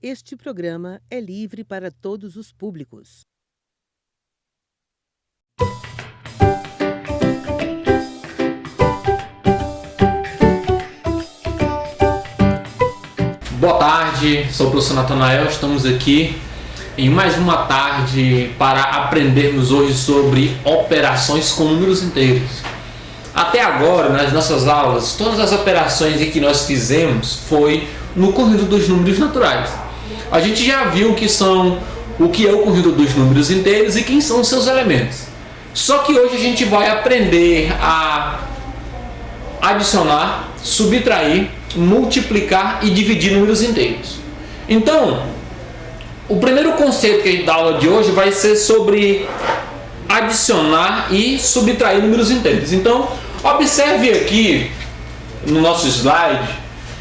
Este programa é livre para todos os públicos. Boa tarde, sou o professor Natanael, estamos aqui em mais uma tarde para aprendermos hoje sobre operações com números inteiros. Até agora, nas nossas aulas, todas as operações que nós fizemos foi no conjunto dos números naturais. A gente já viu o que é o conjunto dos números inteiros e quem são os seus elementos. Só que hoje a gente vai aprender a adicionar, subtrair, multiplicar e dividir números inteiros. Então, o primeiro conceito da aula de hoje vai ser sobre adicionar e subtrair números inteiros. Então, observe aqui no nosso slide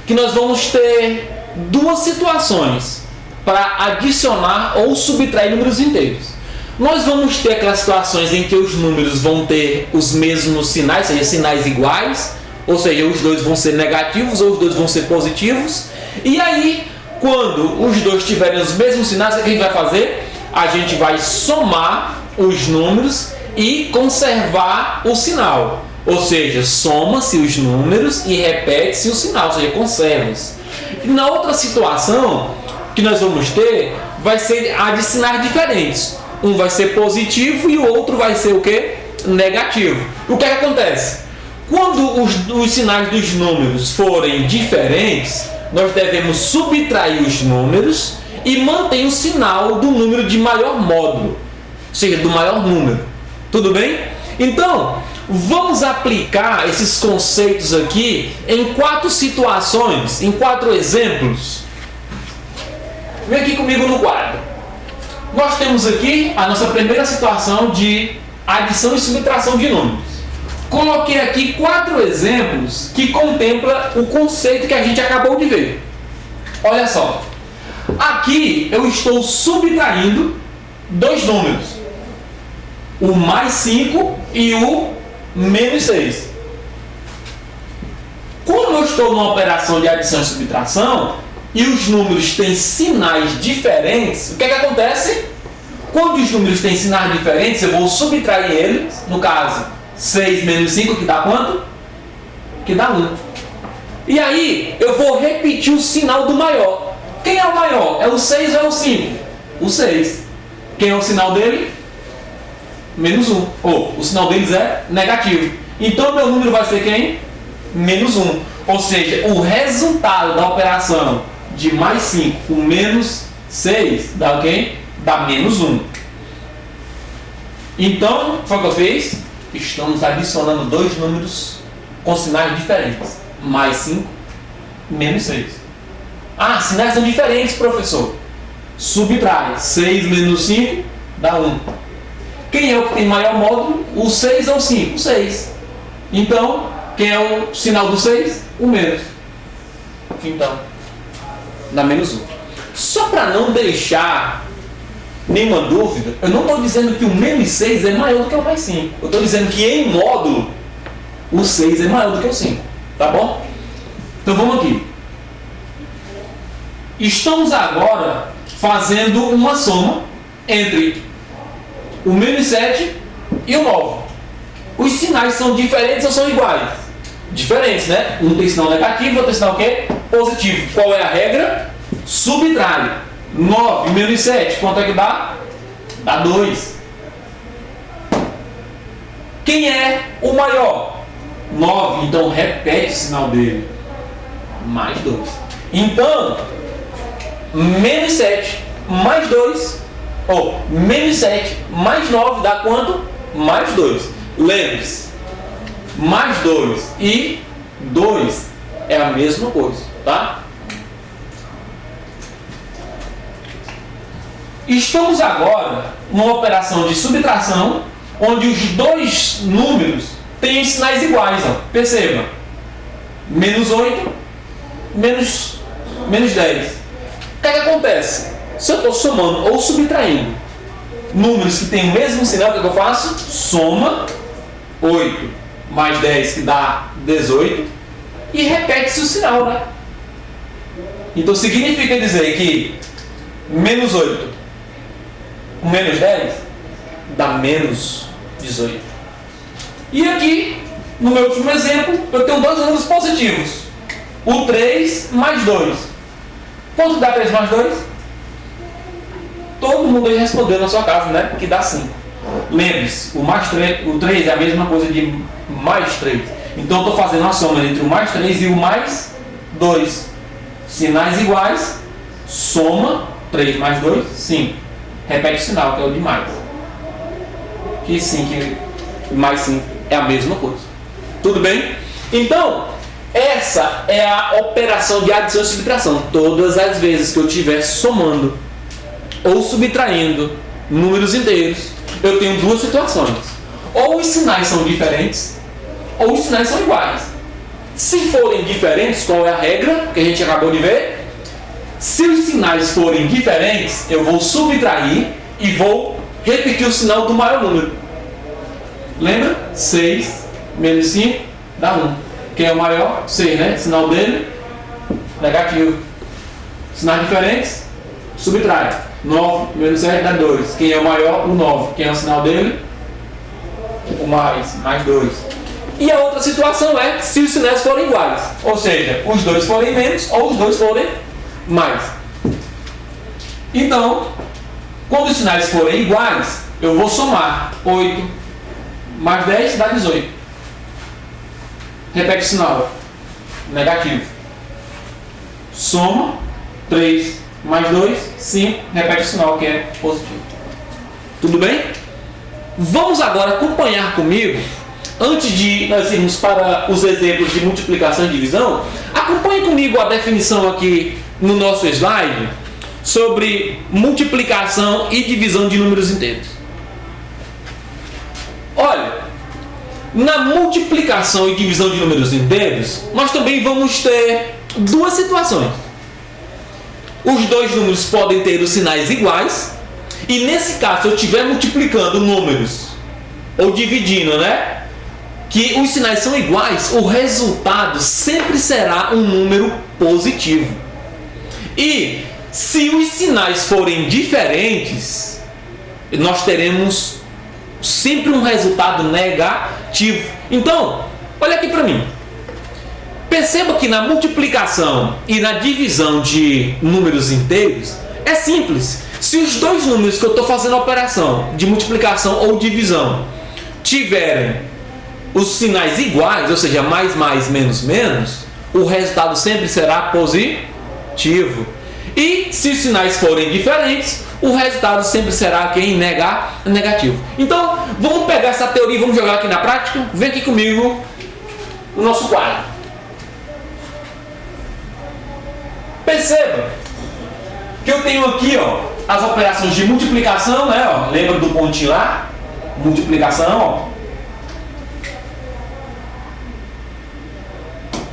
que nós vamos ter duas situações para adicionar ou subtrair números inteiros. Nós vamos ter aquelas situações em que os números vão ter os mesmos sinais, ou seja, sinais iguais, ou seja, os dois vão ser negativos ou os dois vão ser positivos. E aí, quando os dois tiverem os mesmos sinais, o que a gente vai fazer? A gente vai somar os números e conservar o sinal. Ou seja, soma-se os números e repete-se o sinal, ou seja, conserva-se. Na outra situação que nós vamos ter, vai ser a de sinais diferentes. Um vai ser positivo e o outro vai ser o quê? Negativo. O que acontece? Quando os sinais dos números forem diferentes, nós devemos subtrair os números e manter o sinal do número de maior módulo, ou seja, do maior número. Tudo bem? Então, vamos aplicar esses conceitos aqui em 4 situações, em 4 exemplos. Vem aqui comigo no quadro. Nós temos aqui a nossa primeira situação de adição e subtração de números. Coloquei aqui 4 exemplos que contemplam o conceito que a gente acabou de ver. Olha só. Aqui eu estou subtraindo 2 números. O mais 5 e o menos 6. Como eu estou numa operação de adição e subtração e os números têm sinais diferentes, o que acontece? Quando os números têm sinais diferentes, eu vou subtrair eles. No caso, 6 menos 5, que dá quanto? Que dá 1. E aí, eu vou repetir o sinal do maior. Quem é o maior? É o 6 ou é o 5? O 6. Quem é o sinal dele? Menos 1. Ou, o sinal deles é negativo. Então, meu número vai ser quem? Menos 1. Ou seja, o resultado da operação de mais 5 com menos 6 dá o quê? Dá menos 1. Então, foi o que eu fiz? Estamos adicionando 2 números com sinais diferentes. Mais 5, menos 6. Ah, sinais são diferentes, professor. Subtrai. 6 menos 5 dá 1. Quem é o que tem maior módulo? O 6 ou o 5? O 6. Então, quem é o sinal do 6? O menos. Então, dá menos 1. Só para não deixar nenhuma dúvida, eu não estou dizendo que o menos 6 é maior do que o mais 5. Eu estou dizendo que em módulo, o 6 é maior do que o 5. Tá bom? Então vamos aqui. Estamos agora fazendo uma soma entre o menos 7 e o 9. Os sinais são diferentes ou são iguais? Diferentes, né? Um tem sinal negativo, outro tem sinal o quê? Positivo. Qual é a regra? Subtrai. 9 menos 7, quanto é que dá? Dá 2. Quem é o maior? 9, então repete o sinal dele. Mais 2. Então, menos 7 mais 2, ou menos 7 mais 9 dá quanto? Mais 2. Lembre-se, mais 2 e 2 é a mesma coisa, tá? Estamos agora numa operação de subtração, onde os 2 números têm sinais iguais. Ó. Perceba, menos 8, menos 10. O que acontece? Se eu estou somando ou subtraindo números que têm o mesmo sinal, o que eu faço? Soma 8 mais 10, que dá 18, e repete-se o sinal, né? Então significa dizer que menos 8 com menos 10 dá menos 18. E aqui, no meu último exemplo, eu tenho dois números positivos. O 3 mais 2. Quanto dá 3 mais 2? Todo mundo aí respondeu na sua casa, né? Que dá 5. Lembre-se, o 3 é a mesma coisa de mais 3. Então eu estou fazendo a soma entre o mais 3 e o mais 2. Sinais iguais, soma 3 mais 2, 5. Repete o sinal, que é o de mais. Que 5 mais 5 é a mesma coisa. Tudo bem? Então, essa é a operação de adição e subtração. Todas as vezes que eu estiver somando ou subtraindo números inteiros, eu tenho duas situações. Ou os sinais são diferentes, ou os sinais são iguais. Se forem diferentes, qual é a regra que a gente acabou de ver? Se os sinais forem diferentes, eu vou subtrair e vou repetir o sinal do maior número. Lembra? 6 menos 5 dá 1. Quem é o maior? 6, né? Sinal dele, negativo. Sinais diferentes, subtrai. 9 menos 7 dá 2. Quem é o maior? O 9. Quem é o sinal dele? O mais 2. E a outra situação é se os sinais forem iguais. Ou seja, os dois forem menos ou os dois forem mais. Então, quando os sinais forem iguais, eu vou somar. 8 mais 10 dá 18. Repete o sinal. Negativo. Soma. 3 mais 2, 5. Repete o sinal, que é positivo. Tudo bem? Vamos agora acompanhar comigo. Antes de nós irmos para os exemplos de multiplicação e divisão, acompanhe comigo a definição aqui no nosso slide sobre multiplicação e divisão de números inteiros. Olha, na multiplicação e divisão de números inteiros, nós também vamos ter duas situações. Os dois números podem ter os sinais iguais, e nesse caso, se eu estiver multiplicando números, ou dividindo, né? Que os sinais são iguais, o resultado sempre será um número positivo. E se os sinais forem diferentes, nós teremos sempre um resultado negativo. Então, olha aqui para mim. Perceba que na multiplicação e na divisão de números inteiros é simples. Se os dois números que eu estou fazendo a operação de multiplicação ou divisão tiverem os sinais iguais, ou seja, mais, menos, menos, o resultado sempre será positivo. E se os sinais forem diferentes, o resultado sempre será aqui negativo. Então, vamos pegar essa teoria e vamos jogar aqui na prática. Vem aqui comigo no nosso quadro. Perceba que eu tenho aqui, ó, as operações de multiplicação, né? Ó, lembra do pontinho lá? Multiplicação, ó.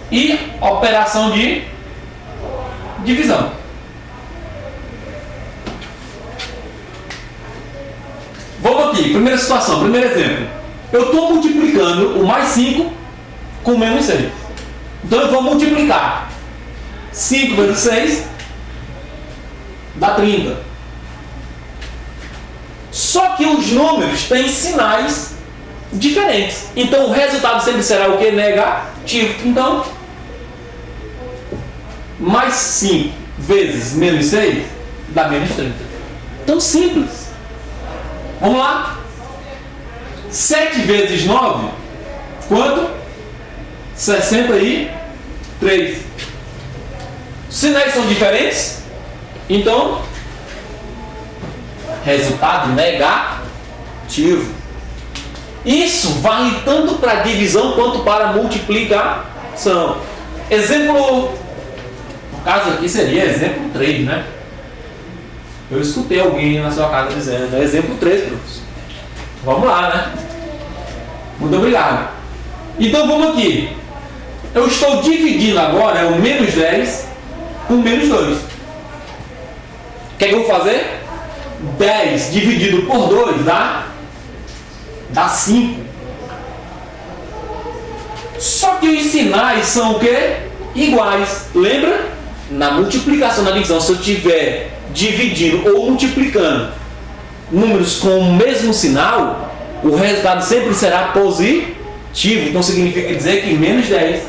E operação de divisão. Vamos aqui, primeira situação, primeiro exemplo. Eu estou multiplicando o mais 5 com o menos 6. Então eu vou multiplicar 5 vezes 6 dá 30. Só que os números têm sinais diferentes. Então o resultado sempre será o que? Negativo. Então, mais 5 vezes menos 6 dá menos 30. Então simples. Vamos lá. 7 vezes 9, quanto? 63. Os sinais são diferentes? Então, resultado negativo. Isso vale tanto para divisão quanto para multiplicação. Exemplo, no caso aqui seria exemplo 3, né? Eu escutei alguém na sua casa dizendo, é exemplo 3, professor. Vamos lá, né? Muito obrigado. Então vamos aqui. Eu estou dividindo agora o menos 10 com menos 2. O que é que eu vou fazer? 10 dividido por 2 dá 5. Só que os sinais são o quê? Iguais. Lembra? Na multiplicação, na divisão, se eu tiver dividindo ou multiplicando números com o mesmo sinal, o resultado sempre será positivo. Então significa dizer que menos 10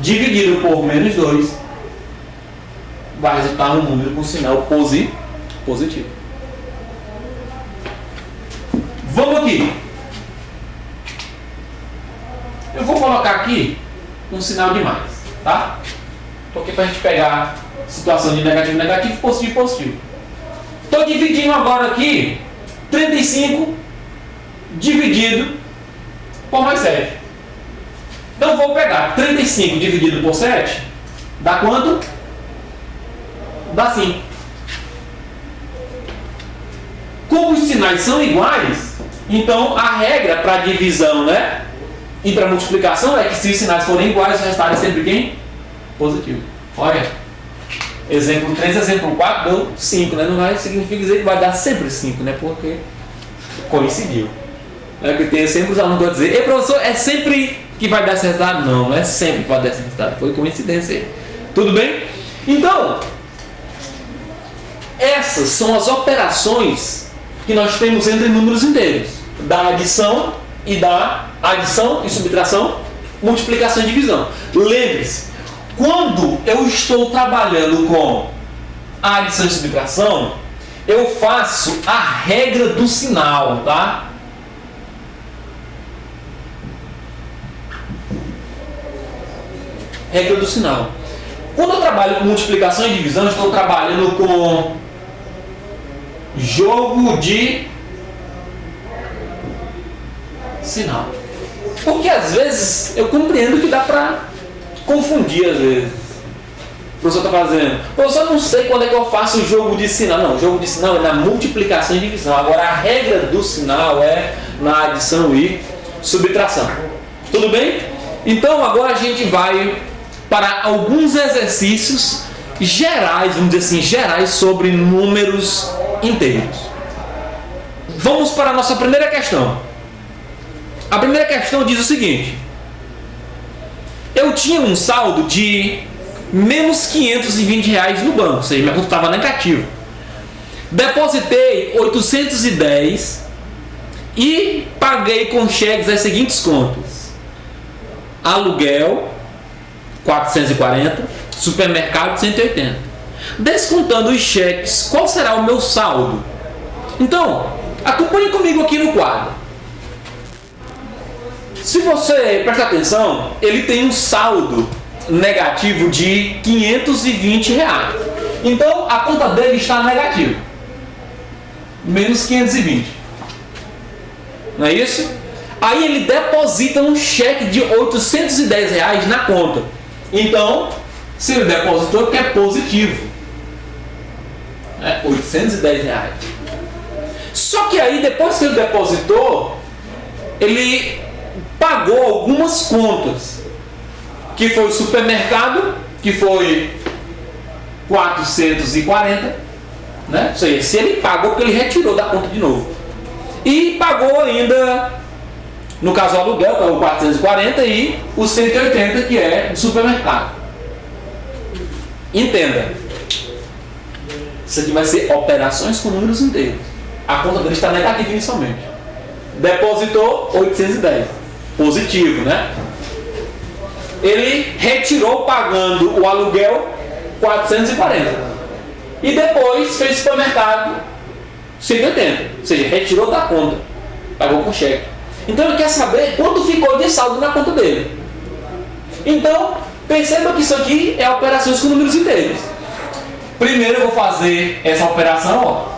dividido por menos 2 vai resultar num número com sinal positivo. Vamos aqui. Eu vou colocar aqui um sinal de mais, tá? Porque para a gente pegar a situação de negativo, negativo, positivo, positivo. Estou dividindo agora aqui 35 dividido por mais 7. Então vou pegar 35 dividido por 7, dá quanto? Dá 5. Como os sinais são iguais, então a regra para divisão, né, e para multiplicação é que se os sinais forem iguais, o resultado é sempre quem? Positivo. Olha, exemplo 3, exemplo 4 deu 5, né? Não vai significa dizer que vai dar sempre 5, né? Porque coincidiu. É que tem sempre os alunos que vão dizer: "Ei, professor, é sempre que vai dar esse resultado?" Não, não é sempre que vai dar esse resultado. Foi coincidência aí. Tudo bem? Então, essas são as operações que nós temos entre números inteiros: da adição e subtração, multiplicação e divisão. Lembre-se, quando eu estou trabalhando com a adição e subtração, eu faço a regra do sinal, tá? Regra do sinal. Quando eu trabalho com multiplicação e divisão, eu estou trabalhando com jogo de sinal. Porque às vezes eu compreendo que dá para confundir às vezes. O professor está fazendo: "Professor, não sei quando é que eu faço o jogo de sinal." Não, o jogo de sinal é na multiplicação e divisão. Agora a regra do sinal é na adição e subtração. Tudo bem? Então agora a gente vai para alguns exercícios gerais, vamos dizer assim, gerais sobre números inteiros. Vamos para a nossa primeira questão. A primeira questão diz o seguinte: eu tinha um saldo de menos R$520 no banco, ou seja, minha conta estava negativa. Depositei 810 e paguei com cheques as seguintes contas: aluguel 440, supermercado 180. Descontando os cheques, qual será o meu saldo? Então, acompanhe comigo aqui no quadro. Se você prestar atenção, ele tem um saldo negativo de R$520. Então, a conta dele está negativa. Menos 520. Não é isso? Aí ele deposita um cheque de R$810 na conta. Então, se ele depositou, é porque é positivo. R$810. Só que aí, depois que ele depositou, ele pagou algumas contas, que foi o supermercado, que foi 440, né? Ou seja, se ele pagou, porque ele retirou da conta de novo. E pagou ainda, no caso o aluguel, que é o 440, e o 180, que é do supermercado. Entenda, isso aqui vai ser operações com números inteiros. A conta dele está negativa inicialmente. Depositou 810. Positivo, né? Ele retirou pagando o aluguel 440. E depois fez supermercado 180. Ou seja, retirou da conta. Pagou com cheque. Então ele quer saber quanto ficou de saldo na conta dele. Então, perceba que isso aqui é operações com números inteiros. Primeiro eu vou fazer essa operação, ó.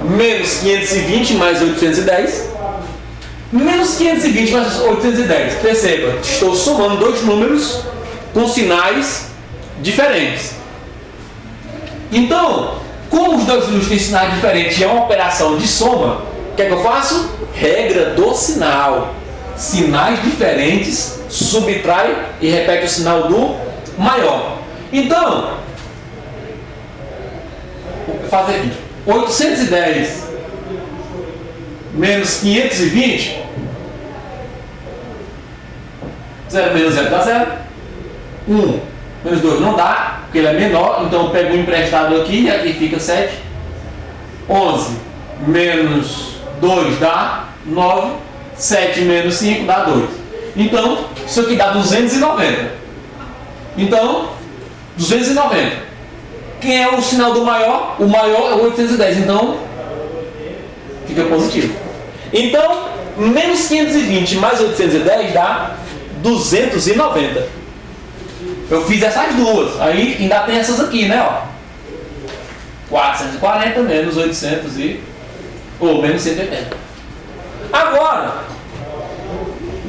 Menos 520 mais 810. Menos 520 mais 810. Perceba, estou somando dois números com sinais diferentes. Então, como os dois números têm sinais diferentes e é uma operação de soma, o que é que eu faço? Regra do sinal. Sinais diferentes, subtrai e repete o sinal do maior. Então, vou fazer aqui. 810 menos 520, 0 menos 0 dá 0, 1 menos 2 não dá, porque ele é menor, então eu pego um emprestado aqui e aqui fica 7. 11 menos 2 dá 9. 7 menos 5 dá 2. Então, isso aqui dá 290. Então, 290. Quem é o sinal do maior? O maior é o 810. Então, fica positivo. Então, menos 520 mais 810 dá 290. Eu fiz essas duas. Aí ainda tem essas aqui, né? Ó. 440 menos 800 ou menos 180. Agora,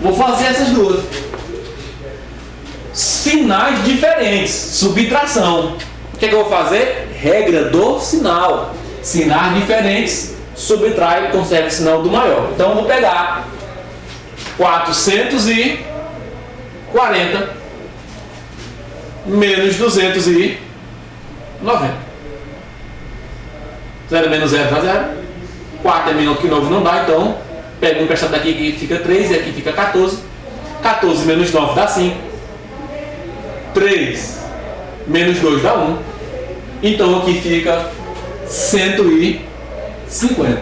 vou fazer essas duas. Sinais diferentes. Subtração. O que é que eu vou fazer? Regra do sinal. Sinais diferentes. Subtrai e conserva o sinal do maior. Então eu vou pegar 440 menos 290. 0 menos 0 dá 0. 4 é menor que 9, não dá, então pega um emprestado daqui que fica 3 e aqui fica 14. 14 menos 9 dá 5. 3 menos 2 dá 1. Então aqui fica 150.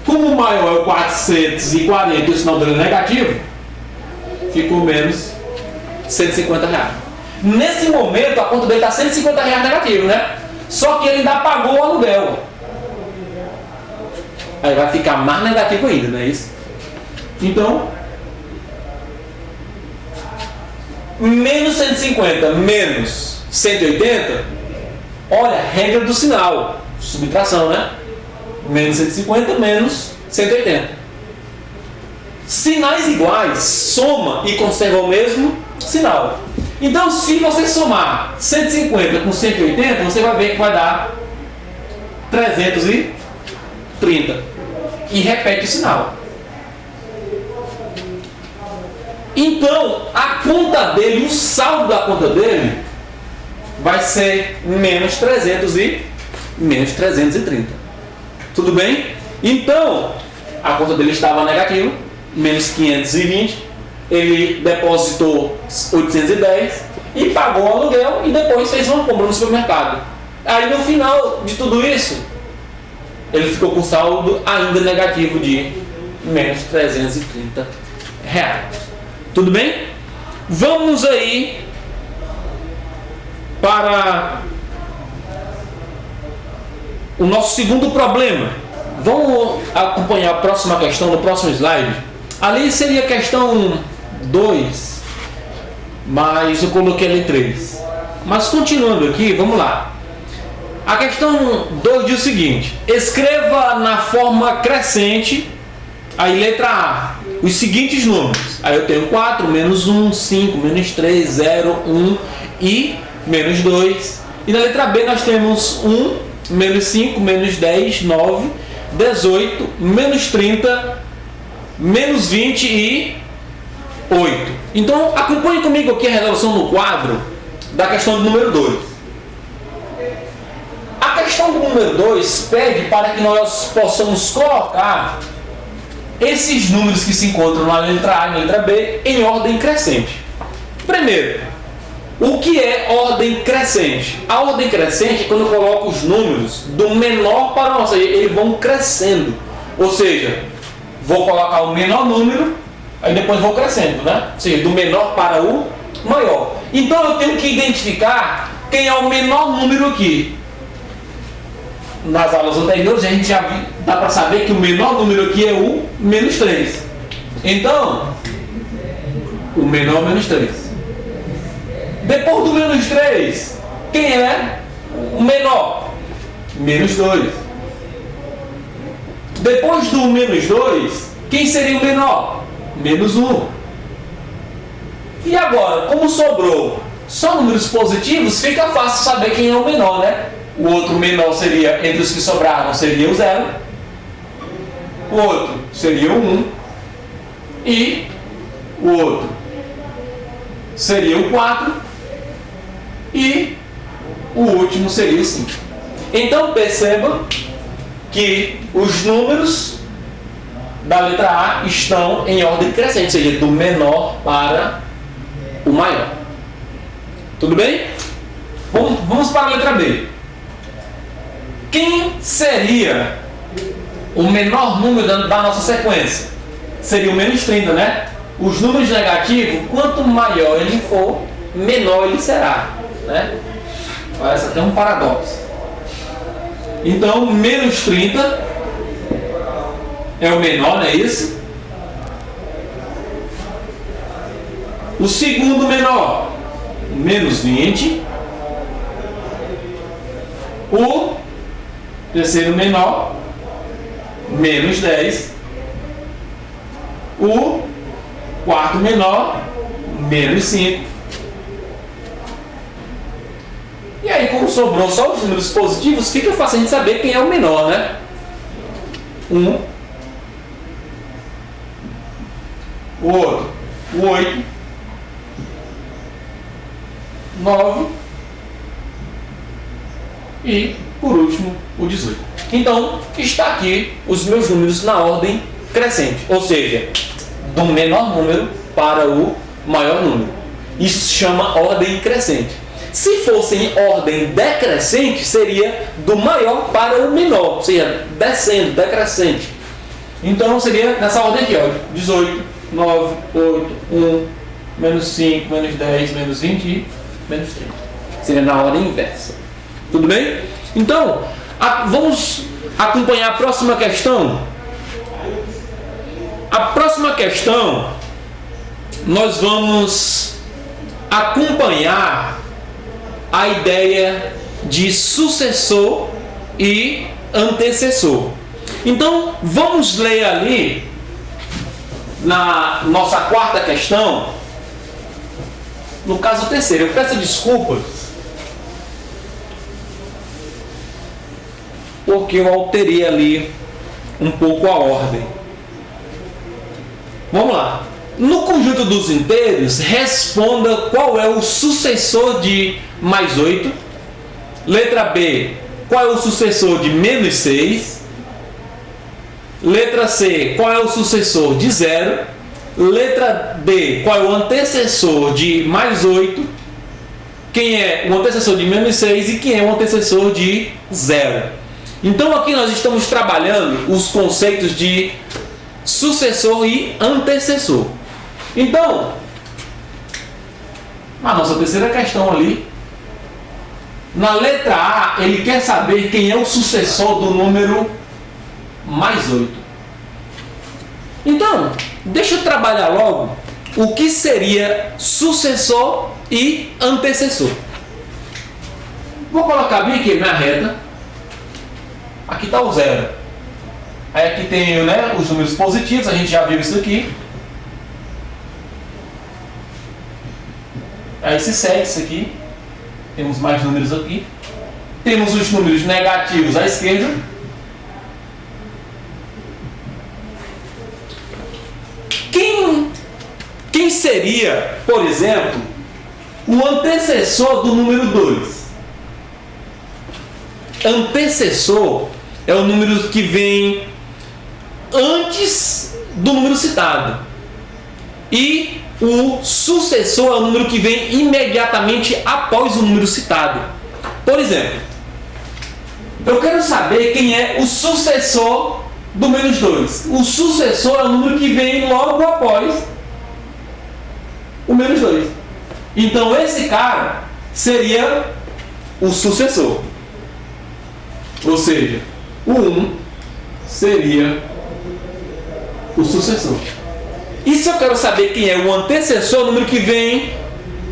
Como o maior é o 440 e o sinal dele é negativo, ficou menos 150 reais. Nesse momento a conta dele está 150 reais negativo, né? Só que ele ainda pagou o aluguel. Aí vai ficar mais negativo ainda, não é isso? Então, menos 150 menos 180, olha, regra do sinal, subtração, né? Menos 150 menos 180. Sinais iguais, soma e conserva o mesmo sinal. Então, se você somar 150 com 180, você vai ver que vai dar 330. E repete o sinal. Então, a conta dele, o saldo da conta dele, vai ser menos 300 e menos 330. Tudo bem? Então, a conta dele estava negativa, menos 520. Ele depositou 810 e pagou o aluguel e depois fez uma compra no supermercado. Aí no final de tudo isso, ele ficou com saldo ainda negativo de menos 330 reais. Tudo bem? Vamos aí para o nosso segundo problema. Vamos acompanhar a próxima questão no próximo slide. Ali seria a questão 2, mas eu coloquei ali 3. Mas continuando aqui, vamos lá. A questão 2 diz o seguinte: escreva na forma crescente, aí letra A, os seguintes números. Aí eu tenho 4, menos 1, 5, menos 3, 0, 1 e menos 2. E na letra B nós temos 1, menos 5, menos 10, 9, 18, menos 30, menos 20 e 8. Então acompanhe comigo aqui a resolução no quadro da questão do número 2. A questão do número 2 pede para que nós possamos colocar esses números que se encontram na letra A e na letra B em ordem crescente. Primeiro, o que é ordem crescente? A ordem crescente é quando eu coloco os números do menor para o maior, ou seja, eles vão crescendo. Ou seja, vou colocar o menor número, aí depois vou crescendo, né? Ou seja, do menor para o maior. Então eu tenho que identificar quem é o menor número aqui. Nas aulas anteriores a gente já viu, dá para saber que o menor número aqui é o menos 3. Então, o menor menos 3. Depois do menos 3, quem é o menor? Menos 2. Depois do menos 2, quem seria o menor? Menos 1. E agora, como sobrou só números positivos, fica fácil saber quem é o menor, né? O outro menor seria, entre os que sobraram, seria o 0. O outro seria o 1. E o outro seria o 4. E o último seria o 5. Então perceba que os números da letra A estão em ordem crescente, ou seja, do menor para o maior. Tudo bem? vamos para a letra B. Quem seria o menor número da nossa sequência? Seria o menos 30, né? Os números negativos, quanto maior ele for, menor ele será, né? Parece até um paradoxo. Então, menos 30 é o menor, não é isso? O segundo menor, menos 20. O terceiro menor, menos 10. O quarto menor, menos 5. E aí, como sobrou só os números positivos, fica fácil a gente saber quem é o menor, né? 1. O outro, o 8. 9. E, por último, o 18. Então, está aqui os meus números na ordem crescente. Ou seja, do menor número para o maior número. Isso se chama ordem crescente. Se fosse em ordem decrescente, seria do maior para o menor. Ou seja, descendo, decrescente. Então, seria nessa ordem aqui, ó. 18, 9, 8, 1, menos 5, menos 10, menos 20 e menos 30. Seria na ordem inversa. Tudo bem? Então, vamos acompanhar a próxima questão. A próxima questão, nós vamos acompanhar a ideia de sucessor e antecessor. Então, vamos ler ali, na nossa quarta questão, no caso terceiro. Eu peço desculpas, porque eu alterei ali um pouco a ordem. Vamos lá. No conjunto dos inteiros, responda qual é o sucessor de mais 8. Letra B, qual é o sucessor de menos 6. Letra C, qual é o sucessor de 0. Letra D, qual é o antecessor de mais 8. Quem é o antecessor de menos 6 e quem é o antecessor de 0. Então aqui nós estamos trabalhando os conceitos de sucessor e antecessor. Então, a nossa terceira questão ali, na letra A, ele quer saber quem é o sucessor do número mais 8. Então, deixa eu trabalhar logo o que seria sucessor e antecessor. Vou colocar bem aqui minha reta. Aqui está o 0. Aí aqui tem, né, os números positivos, a gente já viu isso aqui. Aí se segue isso aqui. Temos mais números aqui. Temos os números negativos à esquerda. Quem seria, por exemplo, o antecessor do número 2? Antecessor é o número que vem antes do número citado. E o sucessor é o número que vem imediatamente após o número citado. Por exemplo, eu quero saber quem é o sucessor do menos 2. O sucessor é o número que vem logo após o menos 2. Então esse cara seria o sucessor. Ou seja, o 1 seria o sucessor. E se eu quero saber quem é o antecessor, o número que vem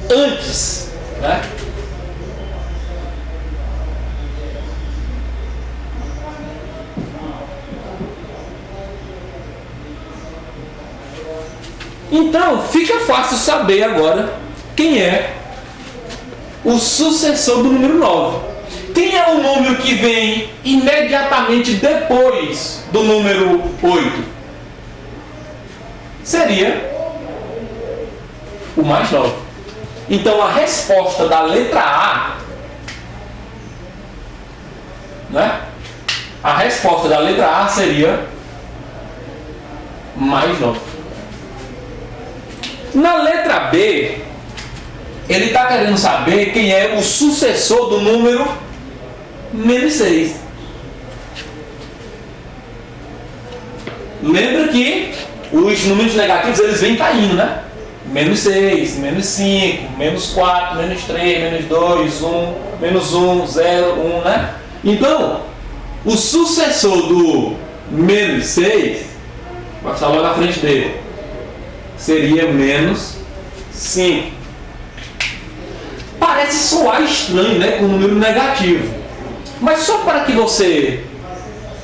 antes, né? Então, fica fácil saber agora quem é o sucessor do número 9. Quem é o número que vem imediatamente depois do número 8? Seria o mais 9. Então, a resposta da letra A, né? A resposta da letra A seria mais 9. Na letra B, Ele está querendo saber quem é o sucessor do número menos 6. Lembra que os números negativos eles vêm caindo, né? Menos 6, menos 5, menos 4, menos 3, menos 2, 1, menos 1, 0, 1, né? Então, o sucessor do menos 6, vai estar logo na frente dele, seria menos 5. Parece soar estranho, né, com o número negativo. Mas só para que você,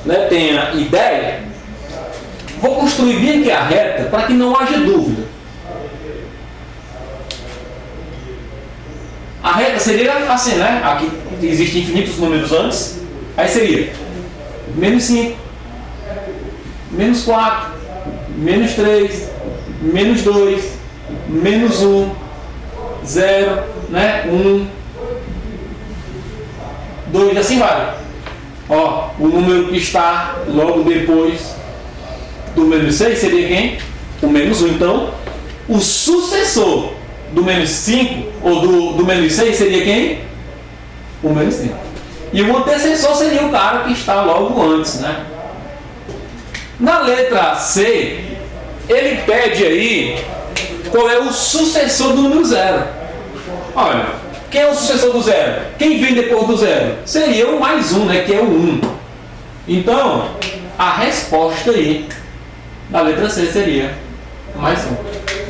né, tenha ideia, vou construir bem aqui a reta para que não haja dúvida. A reta seria assim, né? Aqui existem infinitos números antes. Aí seria menos 5, menos 4, menos 3, menos 2, menos 1, 0, né? 1, 2, assim vai. Ó, o número que está logo depois do menos 6 seria quem? O menos 1. Então, o sucessor do menos 5 ou do menos 6 seria quem? O menos 5. E o antecessor seria o cara que está logo antes, né? Na letra C, ele pede aí qual é o sucessor do número 0. Olha, quem é o sucessor do 0? Quem vem depois do 0? Seria o mais 1, né? Que é o 1. Então, a resposta aí na letra C seria mais 1.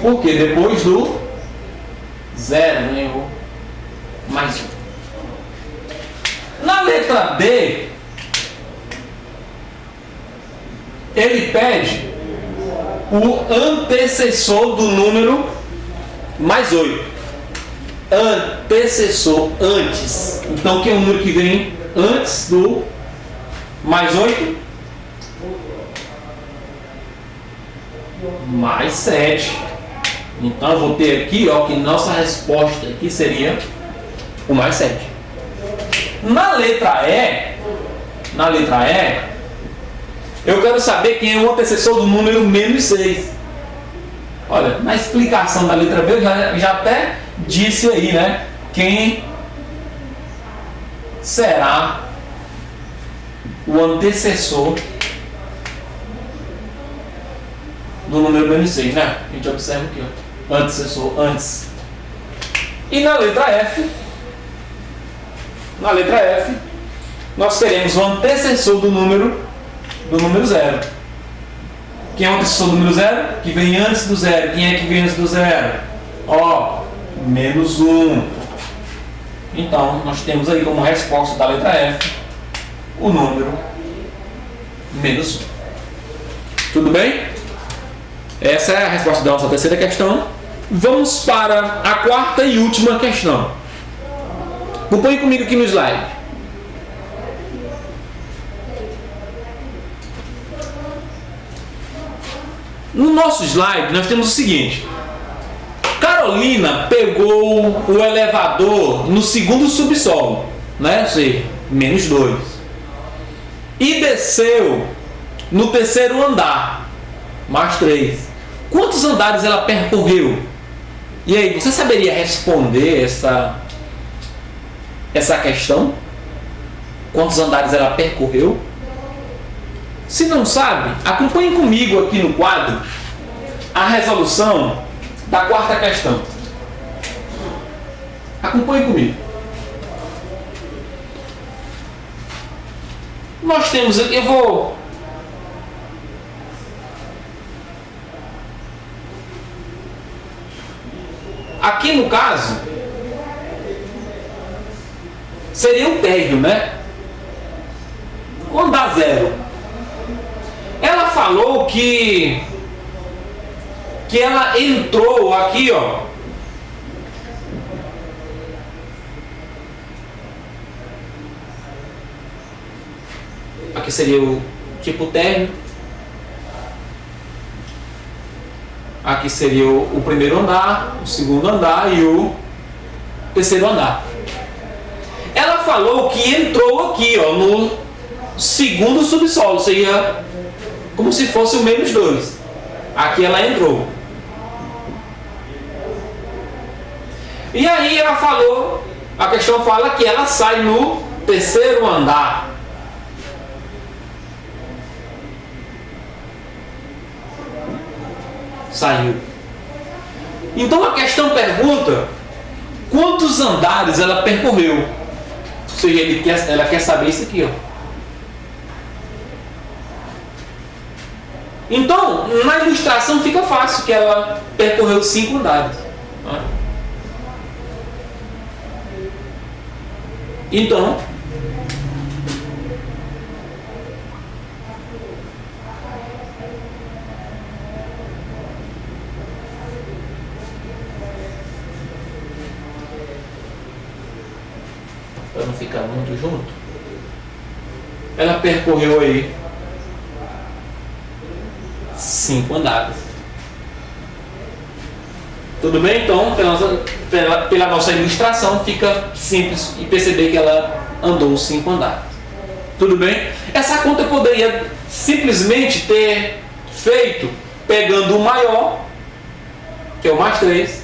Porque depois do 0 vem o mais 1. Na letra D, ele pede o antecessor do número mais 8. Antecessor, antes. Então, quem é o número que vem antes do mais 8? Mais 7. Então, eu vou ter aqui, ó, que nossa resposta aqui seria o mais 7. Na letra E, eu quero saber quem é o antecessor do número menos 6. Olha, na explicação da letra B, eu já até disse aí, né? Quem será o antecessor do número menos 6, né? A gente observa aqui, ó. Antecessor, antes. E na letra F, nós teremos o antecessor do número 0. Quem é o antecessor do número 0? Que vem antes do 0. Quem é que vem antes do 0? Ó, menos 1. Então, nós temos aí como resposta da letra F o número menos 1. Tudo bem? Essa é a resposta da nossa terceira questão. Vamos para a quarta e última questão. Acompanhe comigo aqui no slide. No nosso slide, nós temos o seguinte. Carolina pegou o elevador no segundo subsolo, né? Ou seja, menos 2. E desceu no terceiro andar, mais 3. Quantos andares ela percorreu? E aí, você saberia responder essa questão? Quantos andares ela percorreu? Se não sabe, acompanhe comigo aqui no quadro a resolução da quarta questão. Acompanhe comigo. Nós temos aqui, eu vou... Aqui no caso, seria o térreo, né? O andar 0. Ela falou que ela entrou aqui, ó. Aqui seria o tipo térreo. Aqui seria o primeiro andar, o segundo andar e o terceiro andar. Ela falou que entrou aqui, ó, no segundo subsolo, seria como se fosse o menos 2. Aqui ela entrou. E aí ela falou, a questão fala que ela sai no terceiro andar. Saiu. Então a questão pergunta quantos andares ela percorreu. Ou seja, ela quer saber isso aqui, ó. Então, na ilustração fica fácil que ela percorreu 5 andares. Então, para não ficar muito junto, ela percorreu aí 5 andares. Tudo bem? Então, pela nossa ilustração, fica simples e perceber que ela andou 5 andares. Tudo bem? Essa conta eu poderia simplesmente ter feito pegando o maior, que é o mais 3,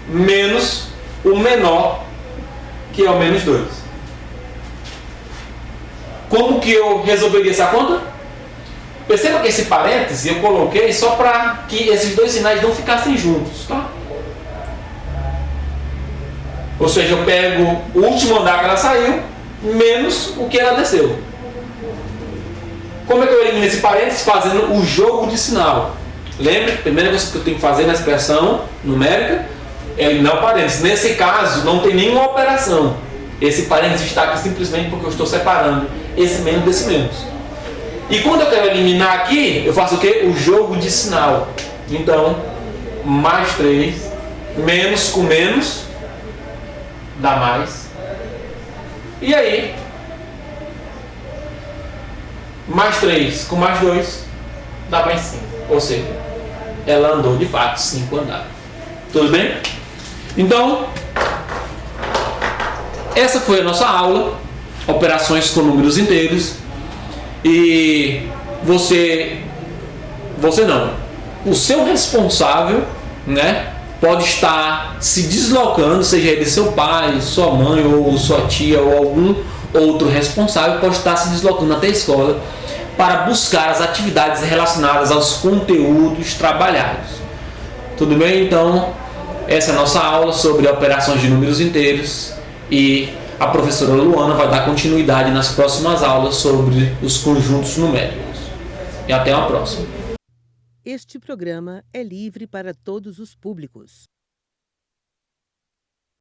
menos o menor, que é o menos 2. Como que eu resolveria essa conta? Perceba que esse parêntese eu coloquei só para que esses dois sinais não ficassem juntos, tá? Ou seja, eu pego o último andar que ela saiu, menos o que ela desceu. Como é que eu elimino esse parênteses? Fazendo o jogo de sinal. Lembre, a primeira coisa que eu tenho que fazer na expressão numérica é eliminar o parênteses. Nesse caso, não tem nenhuma operação. Esse parênteses está aqui simplesmente porque eu estou separando esse menos desse menos. E quando eu quero eliminar aqui, eu faço o quê? O jogo de sinal. Então, mais 3, menos com menos, dá mais. E aí, mais 3 com mais 2, dá mais 5. Ou seja, ela andou de fato 5 andares. Tudo bem? Então, essa foi a nossa aula, operações com números inteiros. E o seu responsável, né, pode estar se deslocando, seja ele seu pai, sua mãe ou sua tia ou algum outro responsável, pode estar se deslocando até a escola para buscar as atividades relacionadas aos conteúdos trabalhados. Tudo bem? Então, essa é a nossa aula sobre operações de números inteiros e a professora Luana vai dar continuidade nas próximas aulas sobre os conjuntos numéricos. E até a próxima. Este programa é livre para todos os públicos.